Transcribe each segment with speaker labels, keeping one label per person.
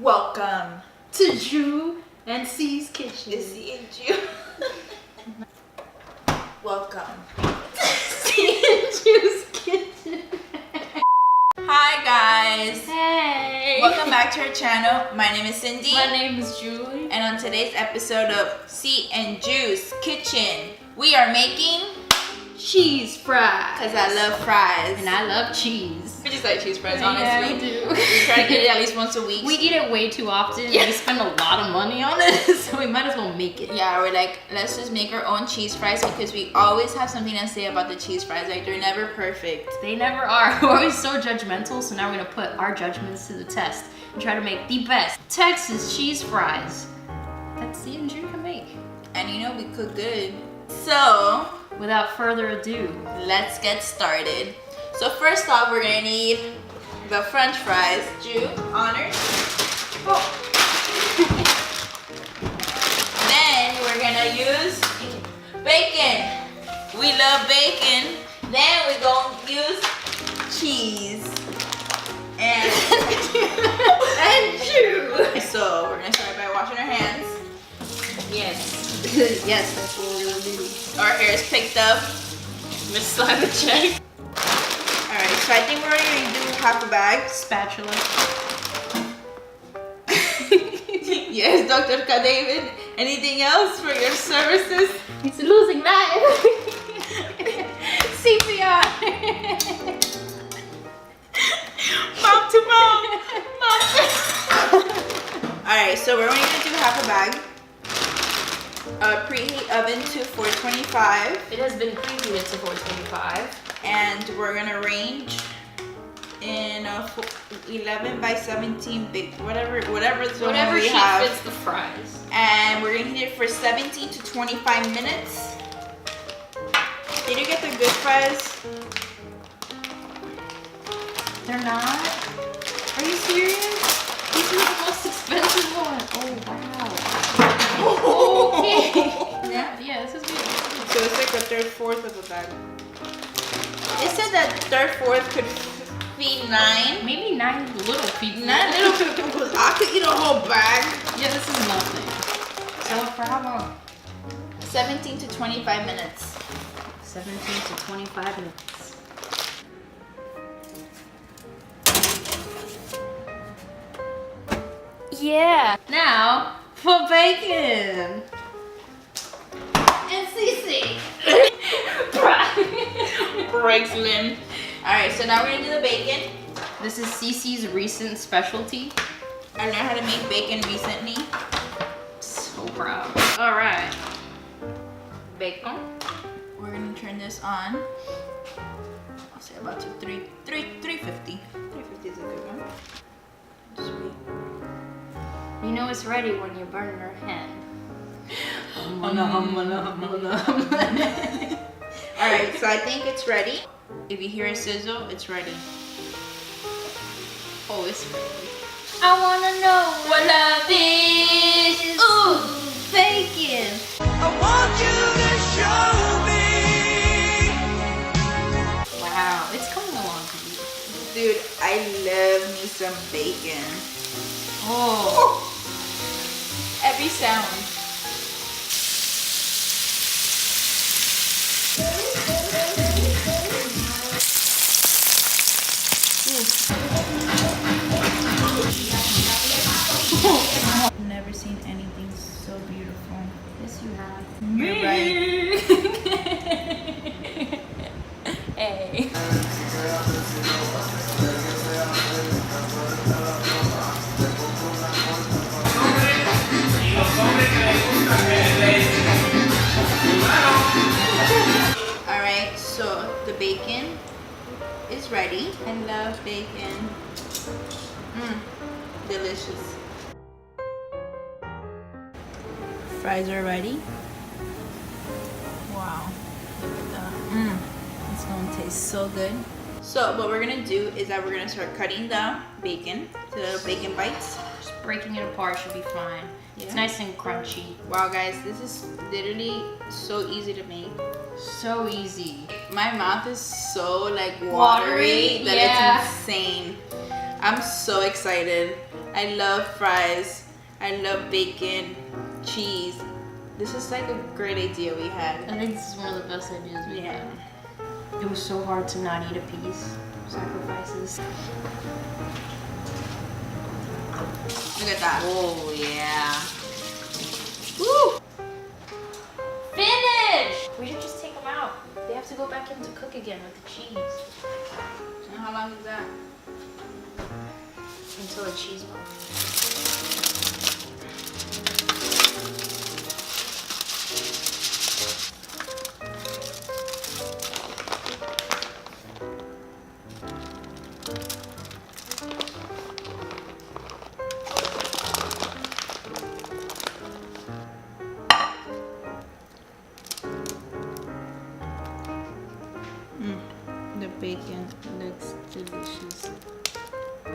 Speaker 1: Welcome
Speaker 2: to Drew and C's kitchen.
Speaker 1: to C and Drew. Welcome
Speaker 2: C and Drew's kitchen.
Speaker 1: Hi guys.
Speaker 2: Hey.
Speaker 1: Welcome back to our channel. My name is Cindy.
Speaker 2: My name is Julie.
Speaker 1: And on today's episode of C and Drew's Kitchen, we are making
Speaker 2: cheese fries.
Speaker 1: because I love fries.
Speaker 2: And I love cheese.
Speaker 1: We just like cheese fries,
Speaker 2: Yeah,
Speaker 1: honestly.
Speaker 2: we do.
Speaker 1: We try to get it at least once a week.
Speaker 2: We eat it way too often.
Speaker 1: Yeah.
Speaker 2: We spend a lot of money on it, so we might as well make it.
Speaker 1: Yeah, we're like, let's just make our own cheese fries because we always have something to say about the cheese fries. Like, they're never perfect.
Speaker 2: They never are. We're always so judgmental, so now we're gonna put our judgments to the test and try to make the best Texas cheese fries that C and Drew can make.
Speaker 1: And you know, we cook good. So,
Speaker 2: Without further ado,
Speaker 1: let's get started. So first off, we're gonna need the French fries. Drew, honors. Oh. Then we're gonna use bacon. We love bacon. Then we're gonna use cheese. And Drew. So we're gonna start by washing our hands.
Speaker 2: yes. Yes, that's what we're gonna do.
Speaker 1: Our hair is picked up.
Speaker 2: Let's slide a check.
Speaker 1: Alright, so I think we're only gonna do half a bag.
Speaker 2: Spatula.
Speaker 1: Yes, Dr. K. David. Anything else for your services?
Speaker 2: He's losing that. CPR.
Speaker 1: Mom to mom. Alright, so we're only gonna do half a bag. Preheat oven to 425.
Speaker 2: It has been preheated to 425.
Speaker 1: And we're gonna range in a 11 by 17 big, whatever
Speaker 2: Whatever
Speaker 1: we
Speaker 2: sheet
Speaker 1: have.
Speaker 2: fits the fries.
Speaker 1: And we're gonna heat it for 17 to 25 minutes. Did you get the good fries?
Speaker 2: They're not? Are you serious? These are the most expensive one. Oh, wow. Okay.
Speaker 1: Yeah.
Speaker 2: Yeah, this is good.
Speaker 1: So it's like a third, fourth of a bag. It said that third, fourth could feed 9.
Speaker 2: Maybe 9 little people.
Speaker 1: 9 little people, because I could eat a whole bag.
Speaker 2: Yeah, this is nothing. So for how long?
Speaker 1: 17 to 25 minutes.
Speaker 2: 17 to 25 minutes. Yeah. Now for bacon. And CC.
Speaker 1: Breaks limb. Alright, so now we're gonna do the bacon.
Speaker 2: This is CC's recent specialty.
Speaker 1: I learned how to make bacon recently.
Speaker 2: So proud. All right. Bacon.
Speaker 1: We're gonna turn this on. I'll say about to 350. 350 is a good one. Sweet.
Speaker 2: You know it's ready when you're burning your hand.
Speaker 1: Alright, so I think it's ready. If you hear a sizzle, it's ready.
Speaker 2: Oh, it's ready. I wanna know what love is. Ooh, bacon.
Speaker 3: I want you to show me.
Speaker 2: Wow, it's coming along beautifully.
Speaker 1: Dude, I love me some bacon.
Speaker 2: Oh.
Speaker 1: Every sound. I've never seen anything so beautiful.
Speaker 2: Yes, you have.
Speaker 1: You're right.
Speaker 2: Hey.
Speaker 1: Alright, so the bacon is ready. I love bacon. Delicious. Fries are ready. Wow. Look at that. It's gonna taste so good. So what we're gonna do is that we're gonna start cutting the bacon to little bacon bites.
Speaker 2: Just breaking it apart should be fine. It's
Speaker 1: Yeah.
Speaker 2: nice and crunchy.
Speaker 1: Wow guys, this is literally so easy to make.
Speaker 2: So easy.
Speaker 1: My mouth is so like
Speaker 2: Watery,
Speaker 1: watery that
Speaker 2: yeah.
Speaker 1: it's insane. I'm so excited. I love fries. I love bacon, cheese. This is like a great idea we had.
Speaker 2: I think this is one of the best ideas we've
Speaker 1: Yeah.
Speaker 2: had. It was so hard to not eat a piece. Sacrifices.
Speaker 1: Look at that.
Speaker 2: Oh yeah.
Speaker 1: Woo!
Speaker 2: Finish! We should just take them out. They have to go back in to cook again with the cheese.
Speaker 1: And how long is that?
Speaker 2: Until the cheese melts.
Speaker 1: The bacon looks delicious. I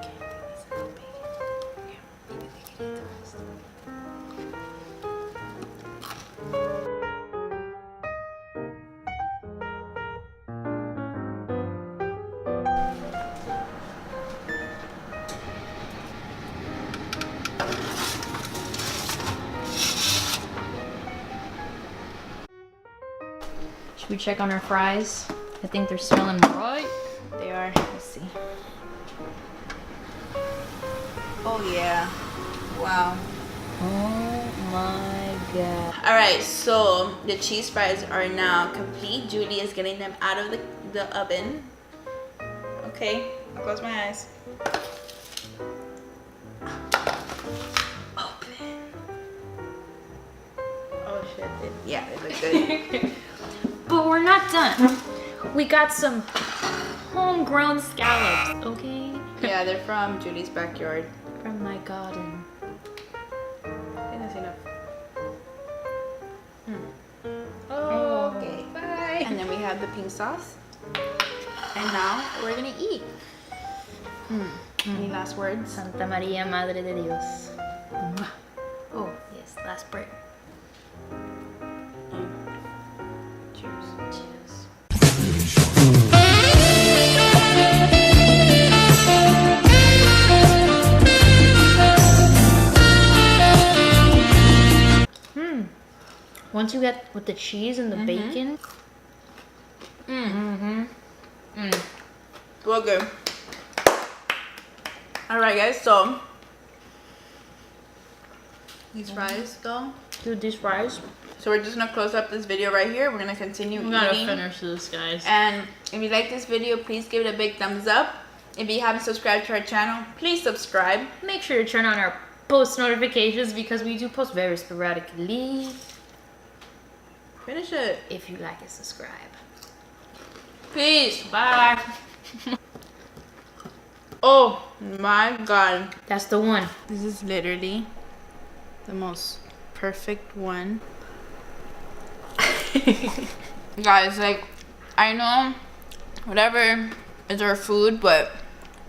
Speaker 1: can't think it's enough bacon. Yeah, maybe we can eat the rest.
Speaker 2: Should we check on our fries? I think they're smelling right.
Speaker 1: They are. Let's see. Oh yeah. Wow.
Speaker 2: Oh my god.
Speaker 1: All right, so the cheese fries are now complete. Julie is getting them out of the oven. Okay, I'll close my eyes. Open. Oh shit. Yeah, it looks good.
Speaker 2: But we're not done. We got some homegrown scallops, okay?
Speaker 1: Yeah, they're from Julie's backyard.
Speaker 2: From my garden.
Speaker 1: I think that's enough.
Speaker 2: Oh,
Speaker 1: Okay.
Speaker 2: bye.
Speaker 1: And then we have the pink sauce. And now we're gonna eat. Any last words?
Speaker 2: Santa Maria, Madre de Dios. Oh, yes, last break.
Speaker 1: Cheers.
Speaker 2: Cheers. Once you get with the cheese and the bacon.
Speaker 1: Well, good. All right, guys. So these fries, though.
Speaker 2: Dude, these fries.
Speaker 1: So we're just gonna close up this video right here. We're gonna continue
Speaker 2: We gotta
Speaker 1: eating.
Speaker 2: finish this, guys.
Speaker 1: And if you like this video, please give it a big thumbs up. If you haven't subscribed to our channel, please subscribe.
Speaker 2: Make sure to turn on our post notifications because we do post very sporadically.
Speaker 1: Finish it.
Speaker 2: If you like it, subscribe.
Speaker 1: Peace.
Speaker 2: Bye.
Speaker 1: Oh my God.
Speaker 2: That's the one.
Speaker 1: This is literally the most perfect one. Guys, like, I know whatever is our food, but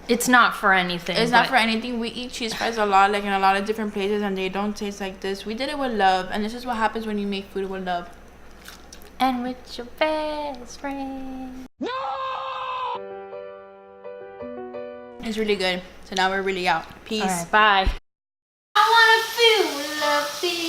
Speaker 2: It's not for anything.
Speaker 1: it's not
Speaker 2: but
Speaker 1: for anything. We eat cheese fries a lot, like in a lot of different places, and they don't taste like this. We did it with love, and this is what happens when you make food with love.
Speaker 2: And with your best friend.
Speaker 1: It's really good. So now we're really out. Peace.
Speaker 2: All right, bye. I wanna feel lovely.